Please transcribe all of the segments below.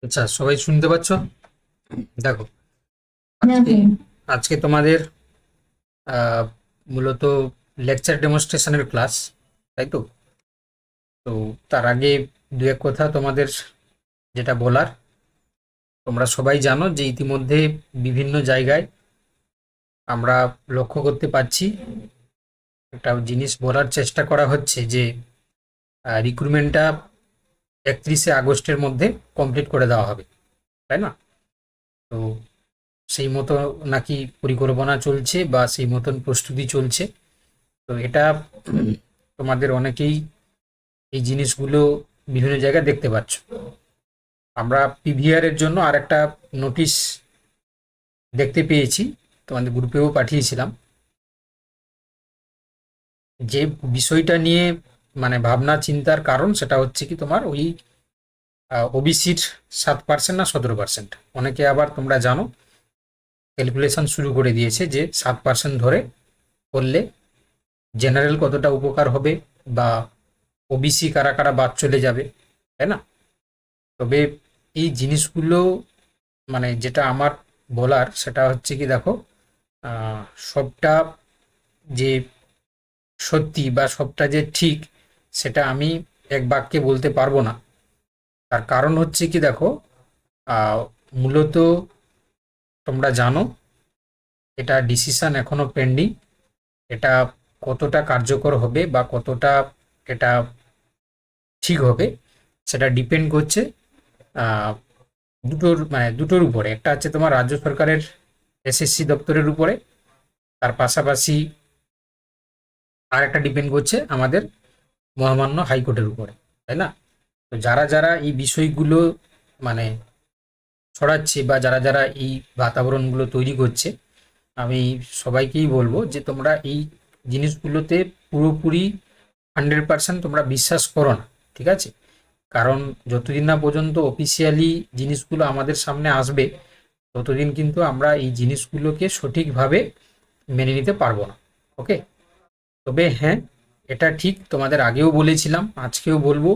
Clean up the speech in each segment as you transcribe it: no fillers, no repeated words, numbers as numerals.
আচ্ছা, সবাই শুনতে পাচ্ছ? দেখো, হুম আজকে হুম। আজকে তোমাদের আহ, মূলত লেকচার ডেমনস্ট্রেশনের ক্লাস, তাই তো? তো তার আগে দু এক কথা তোমাদের যেটা বলার, তোমরা সবাই জানো যে ইতিমধ্যে বিভিন্ন জায়গায় আমরা লক্ষ্য করতে পারছি, একটা জিনিস বলার চেষ্টা করা হচ্ছে যে রিক্রুটমেন্টটা 31শে আগস্টের মধ্যে কমপ্লিট করে দেওয়া হবে, তাই না? তো সেই মতো নাকি পরিকল্পনা চলছে বা সেই মতন প্রস্তুতি চলছে। তো এটা তোমাদের অনেকেই এই জিনিসগুলো বিভিন্ন জায়গায় দেখতে পাচ্ছ। আমরা পিভিআর এর জন্য আর একটা নোটিশ দেখতে পেয়েছি, তোমাদের গ্রুপেও পাঠিয়েছিলাম। যে বিষয়টা নিয়ে মানে ভাবনা চিন্তার কারণ সেটা হচ্ছে কি তোমার ওই ওবিসির 7% না 17%, অনেকে আবার তোমরা জানো ক্যালকুলেশন শুরু করে দিয়েছে যে 7% ধরে করলে জেনারেল কতটা উপকার হবে বা ওবিসি কারা কারা বাদ চলে যাবে, তাই না? তবে এই জিনিসগুলো মানে যেটা আমার বলার সেটা হচ্ছে কি দেখো, আহ, সবটা যে সত্যি বা সবটা যে ঠিক সেটা আমি এক বাক্যে বলতে পারবো না। তার কারণ হচ্ছে কি দেখো, আহ, মূলত তোমরা জানো এটা ডিসিশন এখনো পেন্ডিং। এটা কতটা কার্যকর হবে বা কতটা এটা ঠিক হবে সেটা ডিপেন্ড করছে আহ, দুটোর উপরে। একটা হচ্ছে তোমার রাজ্য সরকারের এসএসসি দপ্তরের উপরে, তার পাশাপাশি আর একটা ডিপেন্ড করছে আমাদের মহামান্য হাইকোর্টের উপরে, তাই না? তো যারা যারা এই বিষয়গুলো মানে ছড়াচ্ছে বা যারা যারা এই বাতাবরণগুলো তৈরি করছে, আমি সবাইকেই বলবো যে তোমরা এই জিনিসগুলোতে পুরোপুরি 100% তোমরা বিশ্বাস করো না, ঠিক আছে? কারণ যতদিন না পর্যন্ত অফিসিয়ালি জিনিসগুলো আমাদের সামনে আসবে ততদিন কিন্তু আমরা এই জিনিসগুলোকে সঠিকভাবে মেনে নিতে পারবো না। ওকে? তবে হ্যাঁ, এটা ঠিক তোমাদের আগেও বলেছিলাম, আজকেও বলবো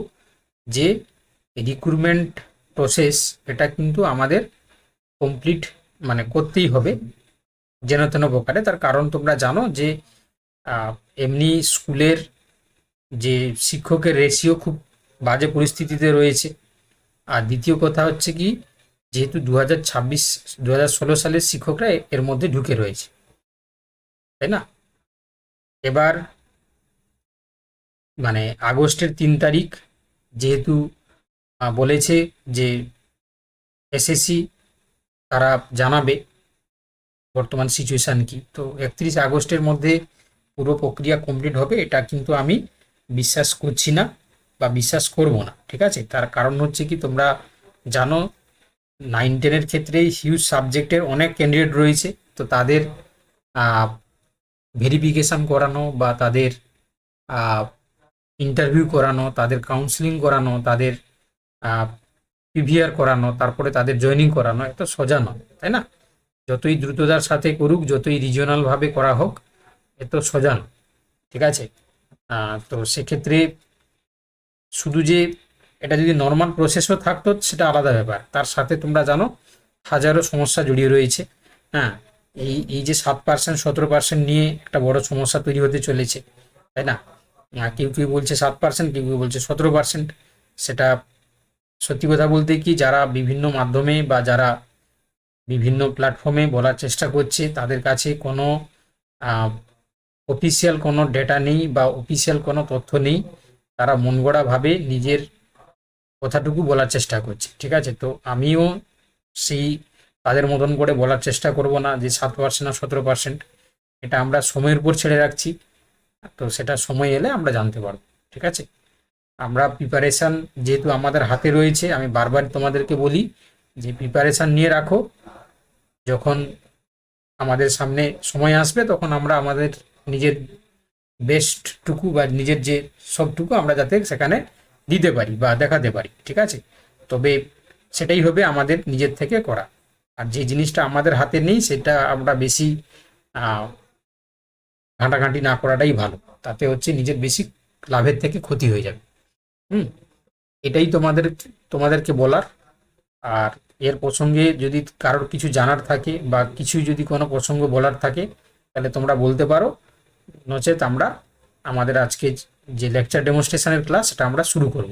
যে রিক্রুটমেন্ট প্রসেস এটা কিন্তু আমাদের কমপ্লিট মানে করতেই হবে যেন তেন প্রকারে। তার কারণ তোমরা জানো যে আহ, এমনি স্কুলের যে শিক্ষকের রেশিও খুব বাজে পরিস্থিতিতে রয়েছে। আর দ্বিতীয় কথা হচ্ছে কি, যেহেতু 2016 সালের শিক্ষকরা এর মধ্যে ঢুকে রয়েছে, তাই না? এবার মানে আগস্টের 3 তারিখ যেহেতু বলেছে যে এসএসসি তারা জানাবে বর্তমান সিচুয়েশান কি, তো 31 আগস্টের মধ্যে পুরো প্রক্রিয়া কমপ্লিট হবে এটা কিন্তু আমি বিশ্বাস করছি না বা বিশ্বাস করব না, ঠিক আছে? তার কারণ হচ্ছে কি তোমরা জানো 9-10-এর ক্ষেত্রে হিউজ সাবজেক্টের অনেক ক্যান্ডিডেট রয়েছে। তো তাদের ভেরিফিকেশান করানো বা তাদের ইন্টারভিউ করানো, তাদের কাউন্সিলিং করানো, তাদের পিভিআর করানো, তারপরে তাদের জয়েনিং করানো এত সোজা নয়, তাই না? যতই দ্রুততার সাথে করুক, যতই রিজিওনাল ভাবে করা হোক, এত সোজা নয়, ঠিক আছে? তো সেক্ষেত্রে শুধু যে এটা যদি নর্মাল প্রসেসও থাকতো সেটা আলাদা ব্যাপার, তার সাথে তোমরা জানো হাজারো সমস্যা জড়িয়ে রয়েছে। হ্যাঁ, এই এই যে 7% 17% নিয়ে একটা বড় সমস্যা তৈরি হতে চলেছে, তাই না? কেউ কেউ বলছে 7%, কেউ কেউ বলছে 17%। সেটা সত্যি কথা বলতে কি, যারা বিভিন্ন মাধ্যমে বা যারা বিভিন্ন প্ল্যাটফর্মে বলার চেষ্টা করছে তাদের কাছে কোনো অফিসিয়াল কোনো ডেটা নেই বা অফিসিয়াল কোনো তথ্য নেই। তারা মন গড়াভাবে নিজের কথাটুকু বলার চেষ্টা করছে, ঠিক আছে? তো আমিও সেই তাদের মতন করে বলার চেষ্টা করব না যে 7% না 17%। এটা আমরা সময়ের উপর ছেড়ে রাখছি। তো সেটা সময় এলে আমরা জানতে পারবো, ঠিক আছে? আমরা প্রিপারেশান যেহেতু আমাদের হাতে রয়েছে, আমি বারবার তোমাদেরকে বলি যে প্রিপারেশান নিয়ে রাখো। যখন আমাদের সামনে সময় আসবে তখন আমরা আমাদের নিজের বেস্টটুকু বা নিজের যে সবটুকু আমরা যাতে সেখানে দিতে পারি বা দেখাতে পারি, ঠিক আছে? তবে সেটাই হবে আমাদের নিজের থেকে করা। আর যে জিনিসটা আমাদের হাতে নেই সেটা আমরা বেশি আহ, ঘাঁটাঘাঁটি না করাটাই ভালো। তাতে হচ্ছে নিজের বেশি লাভের থেকে ক্ষতি হয়ে যাবে। হুম, এটাই তোমাদেরকে বলার। আর এর প্রসঙ্গে যদি কারোর কিছু জানার থাকে বা কিছু যদি কোনো প্রসঙ্গ বলার থাকে তাহলে তোমরা বলতে পারো, নচেত আমরা আমাদের আজকে যে লেকচার ডেমনস্ট্রেশনের ক্লাস সেটা আমরা শুরু করব।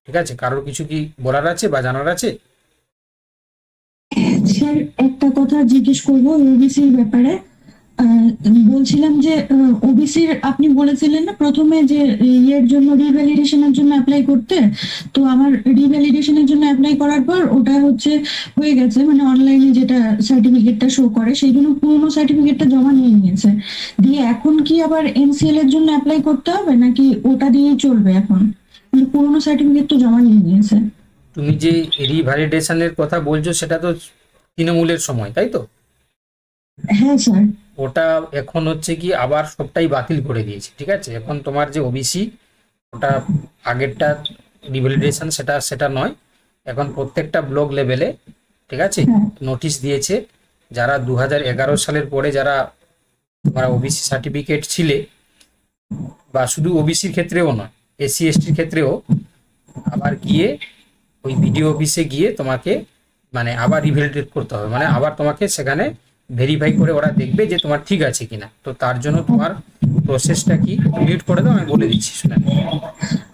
ঠিক আছে, কারোর কিছু কি বলার আছে বা জানার আছে? স্যার, একটা কথা জিজ্ঞেস করবো ওবিসির ব্যাপারে। বলছিলাম যে ওবিসির আপনি বলেছিলেন না প্রথমে যে ইয়ের জন্য রিভ্যালিডেশনের জন্য অ্যাপ্লাই করতে। তো আমার রিভ্যালিডেশনের জন্য অ্যাপ্লাই করার পর ওটা হচ্ছে হয়ে গেছে, মানে অনলাইনে যেটা সার্টিফিকেটটা শো করে সেই জন্য পুরোনো সার্টিফিকেটটা জমা নিয়ে নিয়েছে। দিয়ে এখন কি আবার এনসিএল এর জন্য অ্যাপ্লাই করতে হবে নাকি ওটা দিয়েই চলবে এখন? মানে পুরোনো সার্টিফিকেট তো জমা নিয়ে নিয়েছে। তুমি যে রিভ্যালিডেশনের কথা বলছো সেটা তো তৃণমূলের সময়, তাই তো? হ্যাঁ স্যার। ওটা এখন হচ্ছে কি আবার সবটাই বাতিল করে দিয়েছে। ঠিক আছে, এখন তোমার যে ওবিসি, ওটা আগেরটা রিভ্যালিডেশন সেটা সেটা নয়। এখন প্রত্যেকটা ব্লক লেভেলে, ঠিক আছে, হ্যাঁ। নোটিশ দিয়েছে যারা 2011 সালের পরে যারা তোমরা ওবিসি সার্টিফিকেট ছিলে, বা শুধু ওবিসির ক্ষেত্রেও নয়, এসসি এসটির ক্ষেত্রেও আবার গিয়ে ওই বিডিও অফিসে গিয়ে তোমাকে মানে আবার রিভ্যালিডেট করতে হবে, মানে আবার তোমাকে সেখানে ভেরিফাই করে ওরা দেখবে যে তোমার ঠিক আছে কিনা। তো তার জন্য তোমার প্রসেসটা কি, মিউট করে দাও, আমি বলে দিচ্ছি, শুনে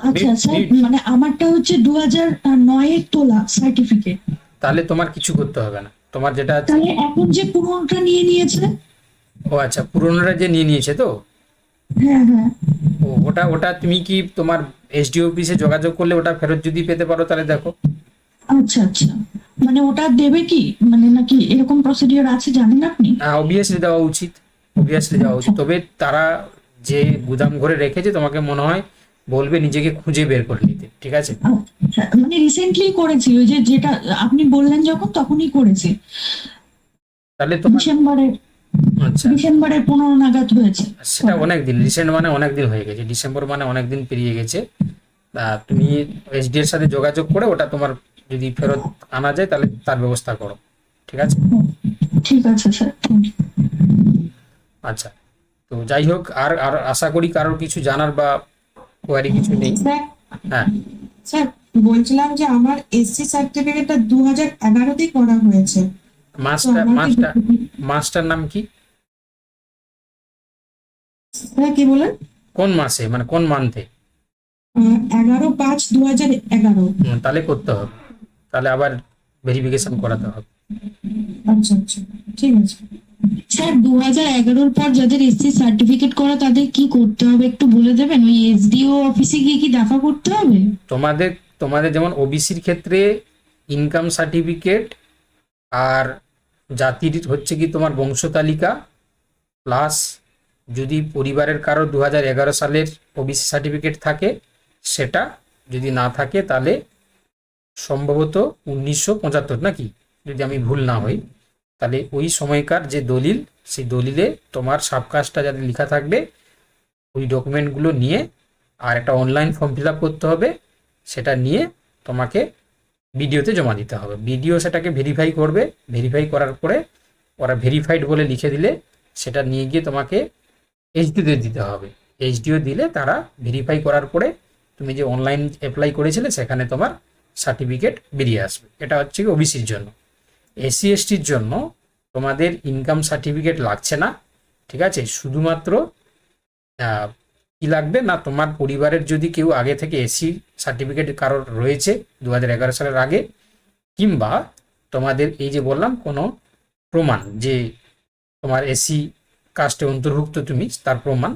আচ্ছা স্যার, মানে আমারটা হচ্ছে 2009 এর তোলা সার্টিফিকেট। তাহলে তোমার কিছু করতে হবে না, তোমার যেটা আছে। তাহলে এখন যে পুরোনোটা নিয়ে নিয়েছে? ও আচ্ছা, পুরোনোটা যে নিয়ে নিয়েছে তো, হ্যাঁ হ্যাঁ। ও ওটা ওটা তুমি কি তোমার এসডিও অফিসে যোগাযোগ করলে ওটা ফেরত যদি পেতে পারো তাহলে দেখো। আচ্ছা আচ্ছা, মানে ওটা দেবে কি, মানে নাকি এরকম প্রসিডিওর আছে জানেন আপনি? অবভিয়াসলি দেওয়া উচিত, অবভিয়াসলি দেওয়া আচ্ছা উচিত। তবে তারা যে গুদাম ঘরে রেখেছে তোমাকে মনে হয় বলবে নিজেকে খুঁজে বের করে নিতে। ঠিক আছে, আচ্ছা, মানে রিসেন্টলি করেছি, ওই যে যেটা আপনি বললেন যখন তখনই করেছি। তাহলে তোমার ডিসেম্বরে, আচ্ছা, ডিসেম্বরের 15 নাগাদ হয়েছে সেটা করা। অনেক দিন, রিসেন্ট মানে অনেক দিন হয়ে গেছে, ডিসেম্বর মানে অনেক দিন পেরিয়ে গেছে। তুমি এসডি এর সাথে যোগাযোগ করে ওটা তোমার যদি ফেরত আনা যায় তাহলে তার ব্যবস্থা করো। ঠিক আছে, হুম, ঠিক আছে স্যার, থ্যাংক ইউ। আচ্ছা। তো যাই হোক, আর আর আশা করি কারোর কিছু জানার বা কোয়ারি কিছু নেই। স্যার, হ্যাঁ, স্যার বলছিলাম যে আমার এসসি সার্টিফিকেটটা 2011-তেই করা হয়েছে। তো মাস্টার আমার কি, মাস্টার মাস্টার নাম কি? স্যার কি বলেন? কোন মাসে, মানে কোন মান্থে? 11/5/2011। তাহলে করতে হবে, তাহলে আবার ভেরিফিকেশন করাতে হবে। আচ্ছা আচ্ছা, ঠিক আছে। স্যার 2011-এর পর যাদের এসসি সার্টিফিকেট করা তাদের কি করতে হবে একটু বলে দেবেন? ওই এসডিও অফিসে গিয়ে কি দেখা করতে হবে? তোমাদের তোমাদের যেমন ওবিসির ক্ষেত্রে ইনকাম সার্টিফিকেট আর জাতির হচ্ছে কি তোমার বংশ তালিকা, প্লাস যদি পরিবারের কারো 2011 সালের ওবিসি সার্টিফিকেট থাকে সেটা, যদি না থাকে তাহলে সম্ভবত 1975 নাকি, যদি আমি ভুল না হই, তাহলে ওই সময়কার যে দলিল, সেই দলিলে তোমার সাবকাস্টটা যাদের লেখা থাকবে ওই ডকুমেন্টগুলো নিয়ে, আর একটা অনলাইন ফর্ম ফিল আপ করতে হবে, সেটা নিয়ে তোমাকে বিডিওতে জমা দিতে হবে। বিডিও সেটাকে ভেরিফাই করবে, ভেরিফাই করার পরে ওরা ভেরিফাইড বলে লিখে দিলে সেটা নিয়ে গিয়ে তোমাকে এইচডিওতে দিতে হবে। এইচডিও দিলে তারা ভেরিফাই করার পরে তুমি যে অনলাইন অ্যাপ্লাই করেছিলে সেখানে তোমার সার্টিফিকেট বেরিয়ে আসবে। এটা হচ্ছে কি ওবিসির জন্য। এসসি এসটির জন্য তোমাদের ইনকাম সার্টিফিকেট লাগছে না। ঠিক আছে, শুধুমাত্র কি লাগবে না, তোমার পরিবারের যদি কেউ আগে থেকে এসসি সার্টিফিকেট কারোর রয়েছে 2011 সালের আগে, কিংবা তোমাদের এই যে বললাম কোনো প্রমাণ যে তোমার এসসি কাস্টে অন্তর্ভুক্ত তুমি, তার প্রমাণ,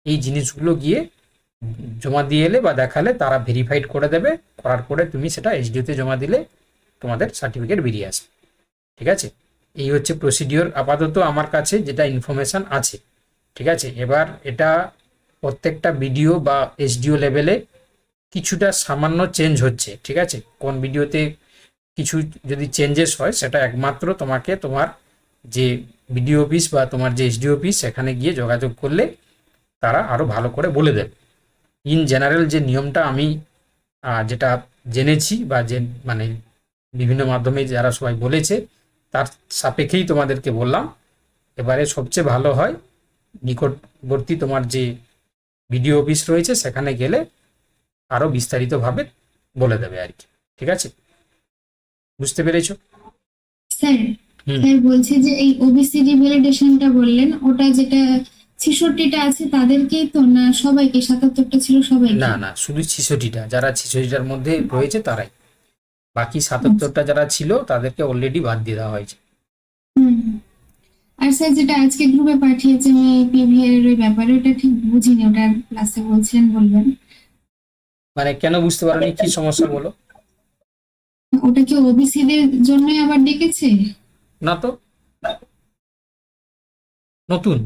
এই জিনিসগুলো গিয়ে জমা দিয়ে এলে বা দেখালে তারা ভেরিফাইড করে দেবে। করার পরে তুমি সেটা এইচডিওতে জমা দিলে তোমাদের সার্টিফিকেট বেরিয়ে আসবে। ঠিক আছে, এই হচ্ছে প্রসিডিওর আপাতত আমার কাছে যেটা ইনফরমেশান আছে। ঠিক আছে, এবার এটা প্রত্যেকটা বিডিও বা এসডিও লেভেলে কিছুটা সামান্য চেঞ্জ হচ্ছে। ঠিক আছে, কোন ভিডিওতে কিছু যদি চেঞ্জেস হয় সেটা একমাত্র তোমাকে তোমার যে বিডিও অফিস বা তোমার যে এসডিও অফিস সেখানে গিয়ে যোগাযোগ করলে তারা আরও ভালো করে বলে দেবে। ইন জেনারেল যে নিয়মটা আমি যেটা জেনেছি বা যে মানে বিভিন্ন মাধ্যমে যারা সবাই বলেছে তার সাপেক্ষেই তোমাদেরকে বললাম। এবারে সবচেয়ে ভালো হয় নিকটবর্তী তোমার যে বিডিও অফিস রয়েছে সেখানে গেলে আরও বিস্তারিতভাবে বলে দেবে আর কি। ঠিক আছে, বুঝতে পেরেছো? স্যার হুম। স্যার বলছি যে এই ওবিসি রিভ্যালিডেশনটা বললেন, ওটা যেটা 66টা আছে তাদেরকেই তো, না সবাইকে? 77টা ছিল সবাইকে? না না, শুধু 66টা, যারা 66টার মধ্যে রয়েছে তারাই। বাকি 77টা যারা ছিল তাদেরকে অলরেডি বাদ দিয়ে দেওয়া হয়েছে। হুম। আর স্যার যেটা আজকে গ্রুপে পাঠিয়েছে আমি পিভিআর এর ব্যাপারে, ওটা ঠিক বুঝিনি, ওটা ক্লাসে বলছিলেন, বলবেন? মানে কেন বুঝতে পারোনি, কি সমস্যা বলো? ওটা কি ওবিসি দের জন্যই আবার ডেকেছে? না তো, নতুন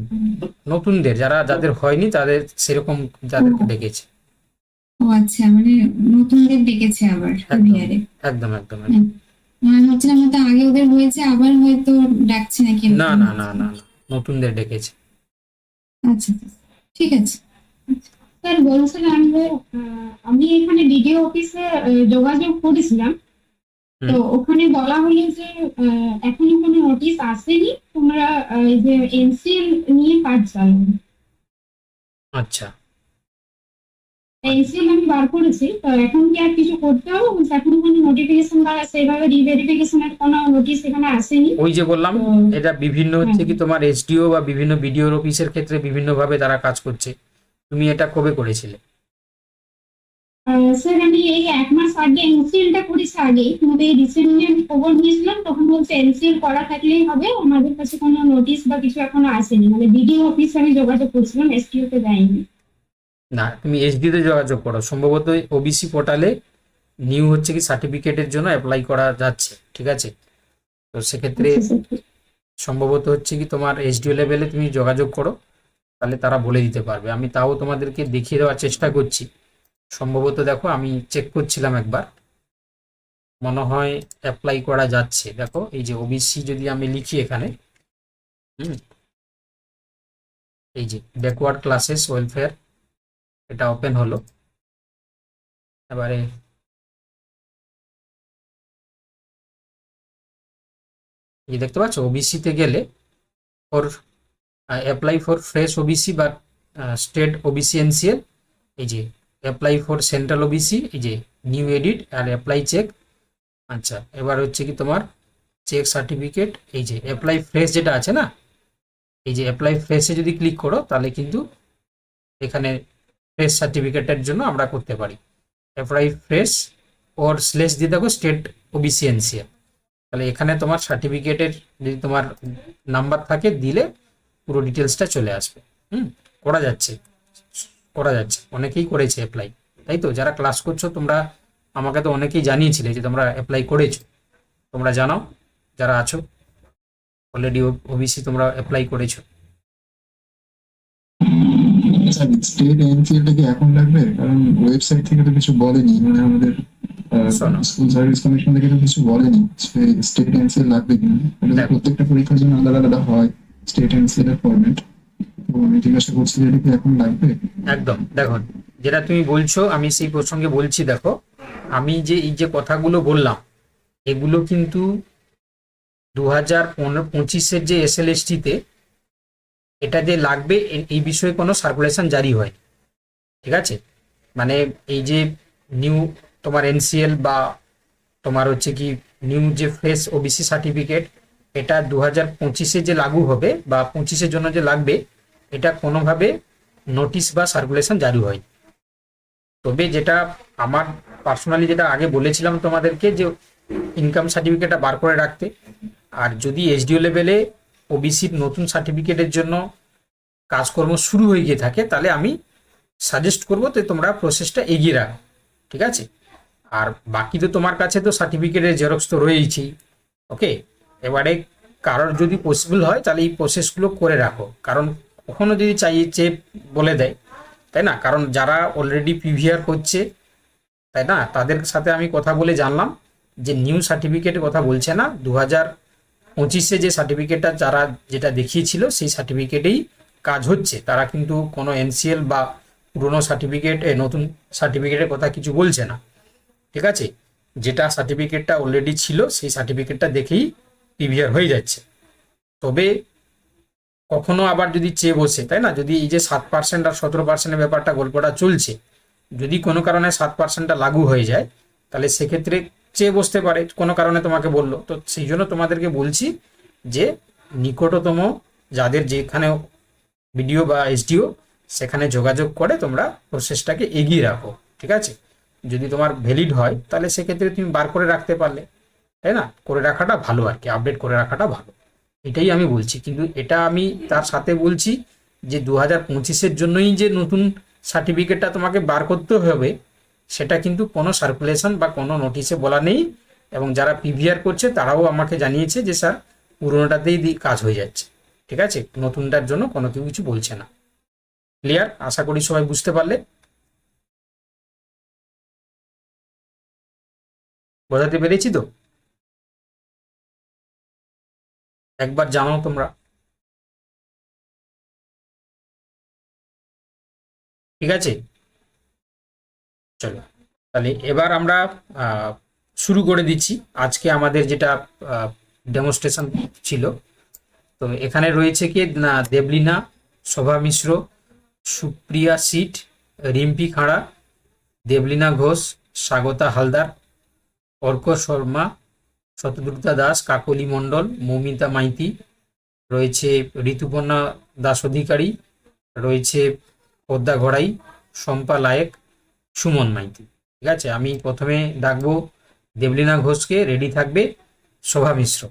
নতুনদের যাদের হয়নি তাদের সেরকম যাদেরকে ডেকেছে। ও আচ্ছা, মানে নতুনদের ডেকেছে আবার একদম পিভিআর এ? একদম একদম একদম। মনে হচ্ছে হয়তো আগে ওদের হয়েছে, আবার হয়তো ডাকছে নাকি এরকম। না না না না না, নতুনদের ডেকেছে। আচ্ছা ঠিক আছে। স্যার বলছিলাম যে আমি এখানে বিডিও অফিসে যোগাযোগ করেছিলাম, হুম। তো ওখানে বলা হলো যে এখনো কোনো নোটিশ আসেনি, তোমরা এই যে এনসিএল নিয়ে কাজ চালাবে। আচ্ছা, এনসিএল আমি বার করেছি, তো এখন কি আর কিছু করতে হবে? বলছে এখনো কোনো নোটিফিকেশন বা সেভাবে রিভেরিফিকেশনের কোনো নোটিশ এখানে আসেনি। ওই যে বললাম, তো এটা বিভিন্ন হচ্ছে কি তোমার এসডিও বা বিভিন্ন বিডিও অফিসের ক্ষেত্রে বিভিন্নভাবে তারা কাজ করছে। তুমি এটা কবে করেছিলে? স্যার আমি এই 1 মাস আগে এনসিএলটা করেছি আগেই, কিন্তু এই রিসেন্টলি খবর নিয়েছিলাম, তখন বলছে এনসিএল করা থাকলেই হবে, আমাদের কাছে কোনো নোটিশ বা কিছু এখনো আসেনি। মানে বিডিও অফিসে আমি যোগাযোগ করছিলাম, এসটিও তে দেয়নি। না, তুমি এসডিও তে যোগাযোগ করো, সম্ভবত ওবিসি পোর্টালে নিউ হচ্ছে কি সার্টিফিকেটের জন্য অ্যাপ্লাই করা যাচ্ছে, ঠিক আছে? তো সেক্ষেত্রে আচ্ছা স্যার। সম্ভবত হচ্ছে কি তোমার এসডিও লেভেলে তুমি যোগাযোগ করো, তাহলে তারা বলে দিতে পারবে। আমি তাও তোমাদেরকে দেখিয়ে দেওয়ার চেষ্টা করছি। সম্ভবত দেখো, আমি চেক করছিলাম একবার, মনে হয় অ্যাপ্লাই করা যাচ্ছে। দেখো এই যে ওবিসি যদি আমি লিখি এখানে, হুম, এই যে ব্যাকওয়ার্ড ক্লাসেস ওয়েলফেয়ার, এটা ওপেন হলো। এবারে এই দেখতে পাচ্ছ, ওবিসিতে গেলে for apply for fresh OBC বা স্টেট ওবিসি এনসিএল, এই যে অ্যাপ্লাই ফর সেন্ট্রাল ওবিসি, এই যে নিউ এডিট আর অ্যাপ্লাই চেক। আচ্ছা, এবার হচ্ছে কি তোমার চেক সার্টিফিকেট, এই যে অ্যাপ্লাই ফ্রেশ যেটা আছে না, এই যে অ্যাপ্লাই ফ্রেশে যদি ক্লিক করো তাহলে কিন্তু এখানে ফ্রেশ সার্টিফিকেটের জন্য আমরা করতে পারি অ্যাপ্লাই ফ্রেশ ওর স্লেশ দিয়ে দেখো স্টেট ওবিসি এনসিএল। তাহলে এখানে তোমার সার্টিফিকেটের যদি তোমার নাম্বার থাকে দিলে পুরো ডিটেলসটা চলে আসবে। করা যাচ্ছে, করা যাচ্ছে, অনেকেই করেছে অ্যাপ্লাই, তাই তো? যারা ক্লাস করছো তোমরা, আমাকে তো অনেকেই জানিয়েছিলে যে তোমরা অ্যাপ্লাই করেছো। তোমরা জানাও যারা আছো অলরেডি ওবিসি তোমরা অ্যাপ্লাই করেছো। স্যার স্টেট এনসিএলটা কি এখন লাগবে? কারণ ওয়েবসাইট থেকে তো কিছু বলেনি, মানে আমাদের শোনো, স্কুল সার্ভিস কমিশন থেকে তো কিছু বলেনি স্টেট এনসিএল লাগবে কিনা। এটা তো দেখো। প্রত্যেকটা পরীক্ষার জন্য আলাদা আলাদা হয় স্টেট এনসিএল এর ফরম্যাট। তো আমি জিজ্ঞাসা করছি যে এটা কি এখন লাগবে? একদম, দেখো যেটা তুমি বলছো আমি সেই প্রসঙ্গে বলছি। দেখো, আমি যে এই যে কথাগুলো বললাম এগুলো কিন্তু 2025-এর যে এসএলএসটিতে এটা যে লাগবে এই বিষয়ে কোনো সার্কুলেশন জারি হয়, ঠিক আছে? মানে এই যে নিউ তোমার এনসিএল বা তোমার হচ্ছে কি নিউ যে ফ্রেশ ওবিসি সার্টিফিকেট, এটা 2025-এ যে লাগু হবে বা 25-এর জন্য যে লাগবে, এটা কোনোভাবে নোটিশ বা সার্কুলেশন জারি হয়। তবে যেটা আমার পার্সোনালি যেটা আগে বলেছিলাম তোমাদেরকে, যে ইনকাম সার্টিফিকেটটা বার করে রাখতে, আর যদি এসডিও লেভেলে ওবিসির নতুন সার্টিফিকেটের জন্য কাজকর্ম শুরু হয়ে গিয়ে থাকে তাহলে আমি সাজেস্ট করবো তো তোমরা প্রসেসটা এগিয়ে রাখো, ঠিক আছে? আর বাকি তো তোমার কাছে তো সার্টিফিকেটের জেরক্স তো রয়েইছি, ওকে? এবারে কারোর যদি পসিবল হয় তাহলে এই প্রসেসগুলো করে রাখো, কারণ কখনো যদি চাইছে বলে দেয়, তাই না? কারণ যারা অলরেডি পিভিআর করছে, তাই না, তাদের সাথে আমি কথা বলে জানলাম যে নিউ সার্টিফিকেটের কথা বলছে না, 2025-এ যে সার্টিফিকেটটা যারা যেটা দেখিয়েছিল সেই সার্টিফিকেটেই কাজ হচ্ছে। তারা কিন্তু কোনো এনসিএল বা পুরনো সার্টিফিকেট, নতুন সার্টিফিকেটের কথা কিছু বলছে না, ঠিক আছে? যেটা সার্টিফিকেটটা অলরেডি ছিল সেই সার্টিফিকেটটা দেখেই পিভিআর হয়ে যাচ্ছে। তবে কখনো আবার যদি চেয়ে বসে, তাই না, যদি এই যে 7% আর 17%-এর ব্যাপারটা গল্পটা চলছে, যদি কোনো কারণে 7%টা লাগু হয়ে যায় তাহলে সেক্ষেত্রে চেয়ে বসতে পারে, কোনো কারণে তোমাকে বললো, তো সেই জন্য তোমাদেরকে বলছি যে নিকটতম যাদের যেখানে বিডিও বা এসডিও সেখানে যোগাযোগ করে তোমরা প্রসেসটাকে এগিয়ে রাখো, ঠিক আছে? যদি তোমার ভ্যালিড হয় তাহলে সেক্ষেত্রে তুমি বার করে রাখতে পারলে, তাই না? করে রাখাটা ভালো আর কি, আপডেট করে রাখাটা ভালো, এটাই আমি বলছি। কিন্তু এটা আমি তার সাথে বলছি যে 2025-এর জন্যই যে নতুন সার্টিফিকেটটা তোমাকে বার করতে হবে সেটা কিন্তু কোনো সার্কুলেশন বা কোনো নোটিশে বলা নেই। এবং যারা পিভিআর করছে তারাও আমাকে জানিয়েছে যে স্যার পুরোনোটাতেই কাজ হয়ে যাচ্ছে, ঠিক আছে, নতুনটার জন্য কোনো কিছু বলছে না। ক্লিয়ার? আশা করি সবাই বুঝতে পারলে। বোঝাতে পেরেছি তো? একবার জানাও তোমরা, ঠিক আছে? চলো তাহলে এবার আমরা শুরু করে দিচ্ছি আজকে আমাদের যেটা ডেমনস্ট্রেশন ছিল। তো এখানে রয়েছে কি না, দেবলীনা, শোভা মিশ্র, সুপ্রিয়া সিট, রিম্পি খাড়া, দেবলীনা ঘোষ, স্বাগতা হালদার, অর্ক শর্মা, শতদ্রুতা দাস, কাকলি মণ্ডল, মৌমিতা মাইতি, রয়েছে ঋতুপর্ণা দাস অধিকারী, রয়েছে পদ্মা ঘড়াই, শম্পা লায়েক, সুমন মাইতি। ঠিক আছে, আমি প্রথমে ডাকবো দেবলীনা ঘোষকে, রেডি থাকবে শোভা মিশ্র।